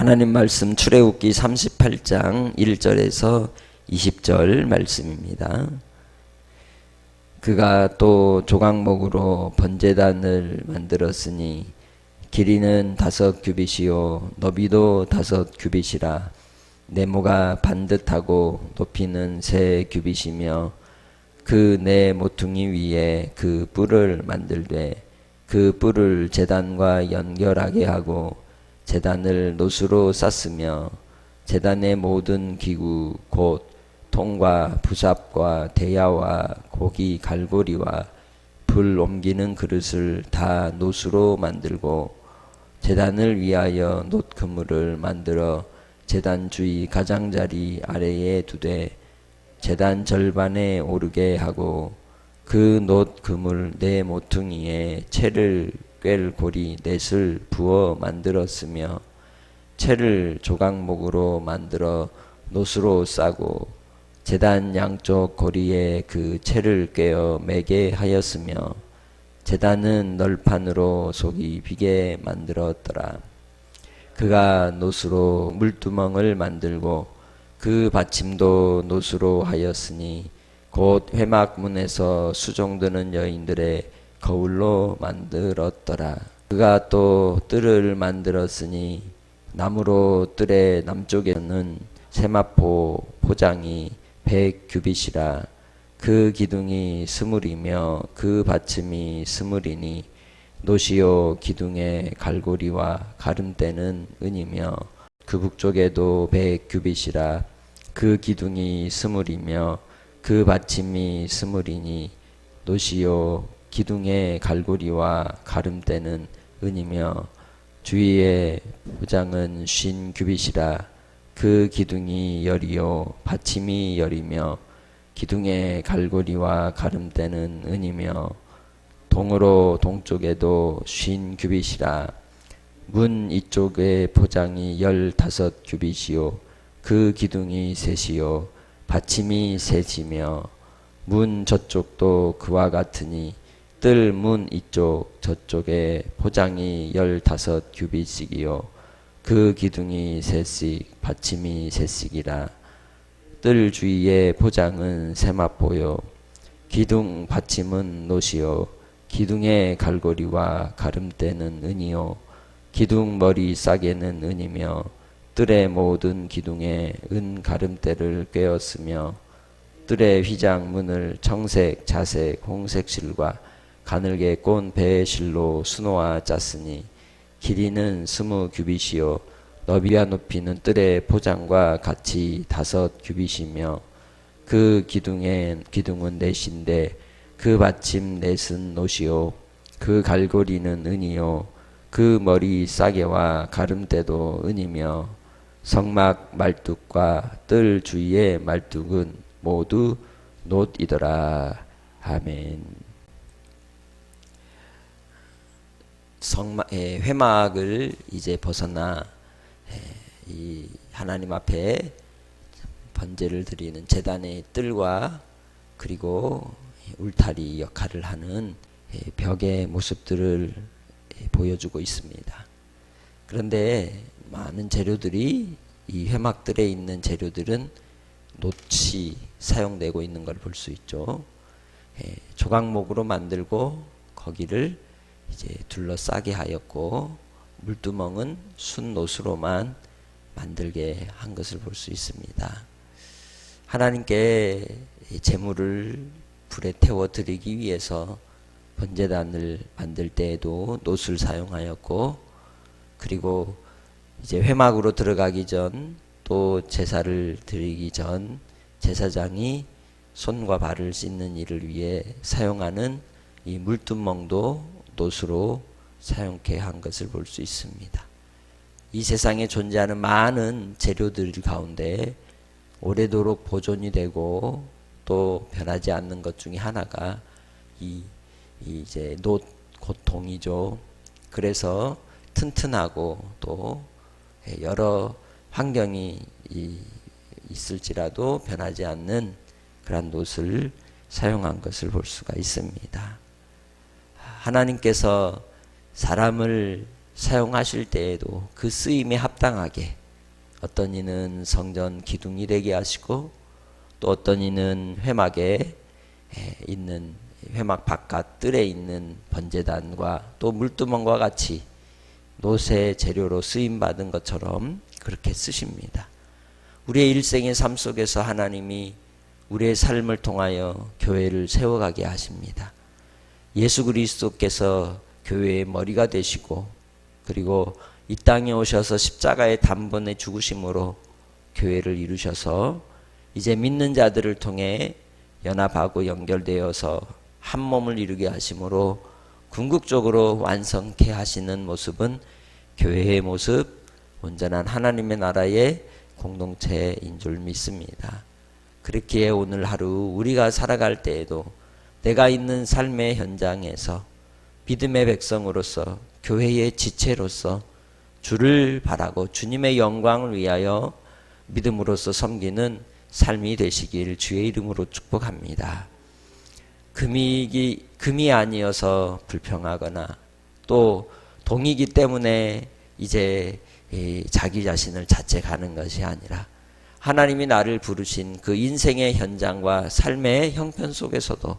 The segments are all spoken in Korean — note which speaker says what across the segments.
Speaker 1: 하나님 말씀 출애굽기 38장 1절에서 20절 말씀입니다. 그가 또 조각목으로 번제단을 만들었으니 길이는 5규빗이요 너비도 5규빗이라 네모가 반듯하고 높이는 3규빗이며 그 네 모퉁이 위에 그 뿔을 만들되 그 뿔을 제단과 연결하게 하고 제단을 노수로 쌌으며 제단의 모든 기구 곧 통과 부삽과 대야와 고기 갈고리와 불 옮기는 그릇을 다 노수로 만들고 제단을 위하여 놋 그물을 만들어 제단 주위 가장자리 아래에 두되 제단 절반에 오르게 하고 그 놋 그물 네 모퉁이에 채를 꿰를 고리 넷을 부어 만들었으며 채를 조각목으로 만들어 놋으로 싸고 제단 양쪽 고리에 그 채를 꿰어 매게 하였으며 제단은 널판으로 속이 비게 만들었더라. 그가 놋으로 물두멍을 만들고 그 받침도 놋으로 하였으니 곧 회막문에서 수종드는 여인들의 거울로 만들었더라. 그가 또 뜰을 만들었으니 나무로 뜰의 남쪽에는 세마포 포장이 100규빗이라 그 기둥이 20이며 그 받침이 20이니 노시오 기둥의 갈고리와 가름대는 은이며 그 북쪽에도 100규빗이라 그 기둥이 20이며 그 받침이 20이니 노시오 기둥의 갈고리와 가름대는 은이며 주위의 포장은 50규빗이라 그 기둥이 열이요 받침이 열이며 기둥의 갈고리와 가름대는 은이며 동으로 동쪽에도 50규빗이라 문 이쪽의 포장이 15규빗이요 그 기둥이 셋이요 받침이 셋이며 문 저쪽도 그와 같으니 뜰 문 이쪽 저쪽에 포장이 15규빗씩이요 그 기둥이 셋씩 받침이 셋씩이라 뜰 주위의 포장은 세마포요 기둥 받침은 놋이요 기둥의 갈고리와 가름대는 은이요 기둥 머리 싸개는 은이며 뜰의 모든 기둥에 은 가름대를 꿰었으며 뜰의 휘장 문을 청색, 자색, 홍색 실과 가늘게 꼰 배의 실로 수놓아 짰으니 길이는 20규빗이요 너비와 높이는 뜰의 포장과 같이 5규빗이며 그 기둥은 넷인데 그 받침 넷은 놋이요 그 갈고리는 은이요 그 머리 싸개와 가름대도 은이며 성막 말뚝과 뜰 주위의 말뚝은 모두 놋이더라. 아멘. 회막을 이제 벗어나 이 하나님 앞에 번제를 드리는 제단의 뜰과 그리고 울타리 역할을 하는 벽의 모습들을 보여주고 있습니다. 그런데 많은 재료들이 이 회막들에 있는 재료들은 놋이 사용되고 있는 걸 볼 수 있죠. 조각목으로 만들고 거기를 이제 둘러싸게 하였고 물두멍은 순 놋으로만 만들게 한 것을 볼 수 있습니다. 하나님께 제물을 불에 태워 드리기 위해서 번제단을 만들 때에도 놋을 사용하였고 그리고 이제 회막으로 들어가기 전 또 제사를 드리기 전 제사장이 손과 발을 씻는 일을 위해 사용하는 이 물두멍도 놋으로 사용케 한 것을 볼 수 있습니다. 이 세상에 존재하는 많은 재료들 가운데 오래도록 보존이 되고 또 변하지 않는 것 중에 하나가 이제 놋 곧 동이죠. 그래서 튼튼하고 또 여러 환경이 있을지라도 변하지 않는 그런 놋을 사용한 것을 볼 수가 있습니다. 하나님께서 사람을 사용하실 때에도 그 쓰임에 합당하게 어떤 이는 성전 기둥이 되게 하시고 또 어떤 이는 회막에 있는 회막 바깥 뜰에 있는 번제단과 또 물두멍과 같이 노새 재료로 쓰임 받은 것처럼 그렇게 쓰십니다. 우리의 일생의 삶 속에서 하나님이 우리의 삶을 통하여 교회를 세워가게 하십니다. 예수 그리스도께서 교회의 머리가 되시고 그리고 이 땅에 오셔서 십자가의 단번에 죽으심으로 교회를 이루셔서 이제 믿는 자들을 통해 연합하고 연결되어서 한 몸을 이루게 하심으로 궁극적으로 완성케 하시는 모습은 교회의 모습, 온전한 하나님의 나라의 공동체인 줄 믿습니다. 그렇기에 오늘 하루 우리가 살아갈 때에도 내가 있는 삶의 현장에서 믿음의 백성으로서 교회의 지체로서 주를 바라고 주님의 영광을 위하여 믿음으로써 섬기는 삶이 되시길 주의 이름으로 축복합니다. 금이 아니어서 불평하거나 또 동이기 때문에 이제 자기 자신을 자책하는 것이 아니라 하나님이 나를 부르신 그 인생의 현장과 삶의 형편 속에서도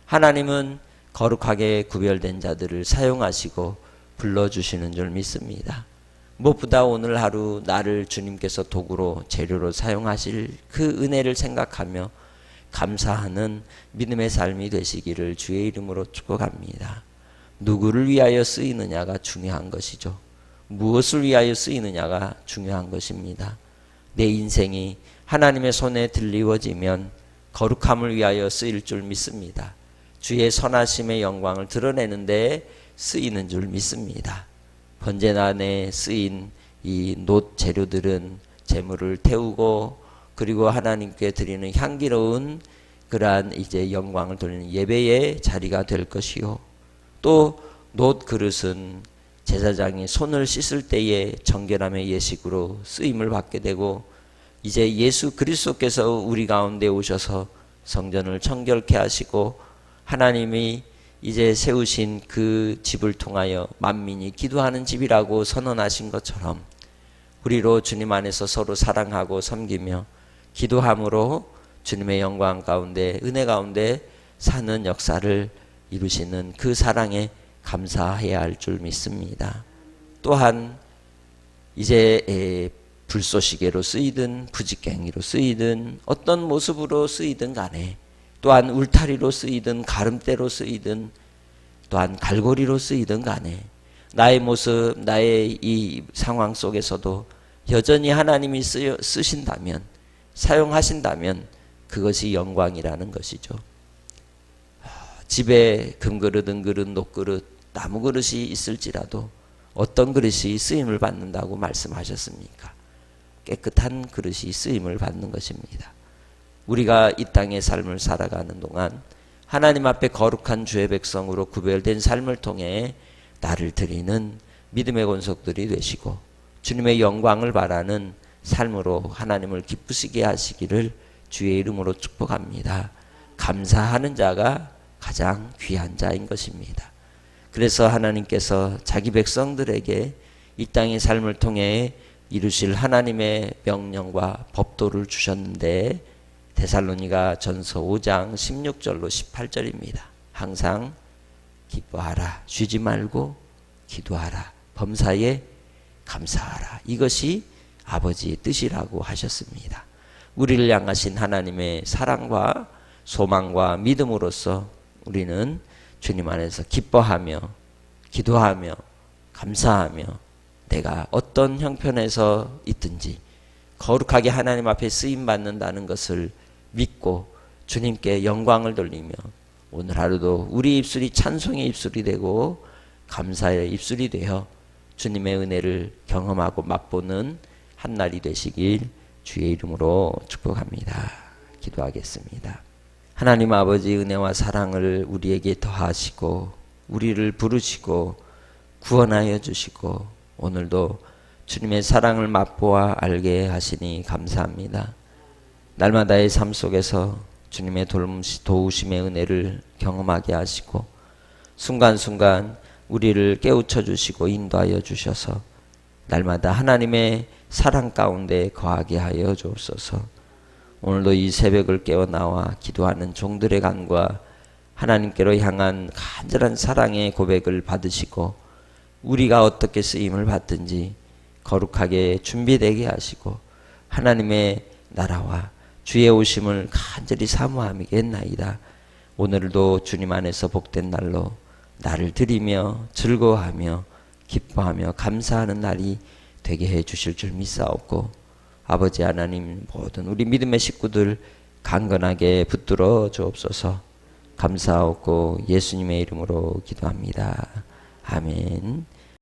Speaker 1: 하나님은 거룩하게 구별된 자들을 사용하시고 불러주시는 줄 믿습니다. 무엇보다 오늘 하루 나를 주님께서 도구로 재료로 사용하실 그 은혜를 생각하며 감사하는 믿음의 삶이 되시기를 주의 이름으로 축복합니다. 누구를 위하여 쓰이느냐가 중요한 것이죠. 무엇을 위하여 쓰이느냐가 중요한 것입니다. 내 인생이 하나님의 손에 들리워지면 거룩함을 위하여 쓰일 줄 믿습니다. 주의 선하심의 영광을 드러내는 데 쓰이는 줄 믿습니다. 번제단에 쓰인 이 놋 재료들은 재물을 태우고 그리고 하나님께 드리는 향기로운 그러한 이제 영광을 돌리는 예배의 자리가 될 것이요. 또 놋 그릇은 제사장이 손을 씻을 때에 정결함의 예식으로 쓰임을 받게 되고 이제 예수 그리스도께서 우리 가운데 오셔서 성전을 청결케 하시고 하나님이 이제 세우신 그 집을 통하여 만민이 기도하는 집이라고 선언하신 것처럼 우리로 주님 안에서 서로 사랑하고 섬기며 기도함으로 주님의 영광 가운데 은혜 가운데 사는 역사를 이루시는 그 사랑에 감사해야 할 줄 믿습니다. 또한 이제 불쏘시개로 쓰이든 부직갱이로 쓰이든 어떤 모습으로 쓰이든 간에 또한 울타리로 쓰이든 가름대로 쓰이든 또한 갈고리로 쓰이든 간에 나의 모습 나의 이 상황 속에서도 여전히 하나님이 쓰신다면 사용하신다면 그것이 영광이라는 것이죠. 집에 금그릇, 은그릇, 녹그릇, 나무그릇이 있을지라도 어떤 그릇이 쓰임을 받는다고 말씀하셨습니까? 깨끗한 그릇이 쓰임을 받는 것입니다. 우리가 이 땅의 삶을 살아가는 동안 하나님 앞에 거룩한 주의 백성으로 구별된 삶을 통해 나를 드리는 믿음의 권속들이 되시고 주님의 영광을 바라는 삶으로 하나님을 기쁘시게 하시기를 주의 이름으로 축복합니다. 감사하는 자가 가장 귀한 자인 것입니다. 그래서 하나님께서 자기 백성들에게 이 땅의 삶을 통해 이루실 하나님의 명령과 법도를 주셨는데 데살로니가 전서 5장 16절로 18절입니다. 항상 기뻐하라. 쉬지 말고 기도하라. 범사에 감사하라. 이것이 아버지의 뜻이라고 하셨습니다. 우리를 향하신 하나님의 사랑과 소망과 믿음으로써 우리는 주님 안에서 기뻐하며 기도하며 감사하며 내가 어떤 형편에서 있든지 거룩하게 하나님 앞에 쓰임받는다는 것을 믿고 주님께 영광을 돌리며 오늘 하루도 우리 입술이 찬송의 입술이 되고 감사의 입술이 되어 주님의 은혜를 경험하고 맛보는 한 날이 되시길 주의 이름으로 축복합니다. 기도하겠습니다. 하나님 아버지 은혜와 사랑을 우리에게 더하시고 우리를 부르시고 구원하여 주시고 오늘도 주님의 사랑을 맛보아 알게 하시니 감사합니다. 날마다의 삶 속에서 주님의 도우심의 은혜를 경험하게 하시고 순간순간 우리를 깨우쳐 주시고 인도하여 주셔서 날마다 하나님의 사랑 가운데 거하게 하여 주옵소서. 오늘도 이 새벽을 깨어 나와 기도하는 종들의 간과 하나님께로 향한 간절한 사랑의 고백을 받으시고 우리가 어떻게 쓰임을 받든지 거룩하게 준비되게 하시고 하나님의 나라와 주의 오심을 간절히 사모하겠나이다. 오늘도 주님 안에서 복된 날로 나를 드리며 즐거워하며 기뻐하며 감사하는 날이 되게 해 주실 줄 믿사옵고 아버지 하나님 모든 우리 믿음의 식구들 강건하게 붙들어 주옵소서. 감사하고 예수님의 이름으로 기도합니다. 아멘.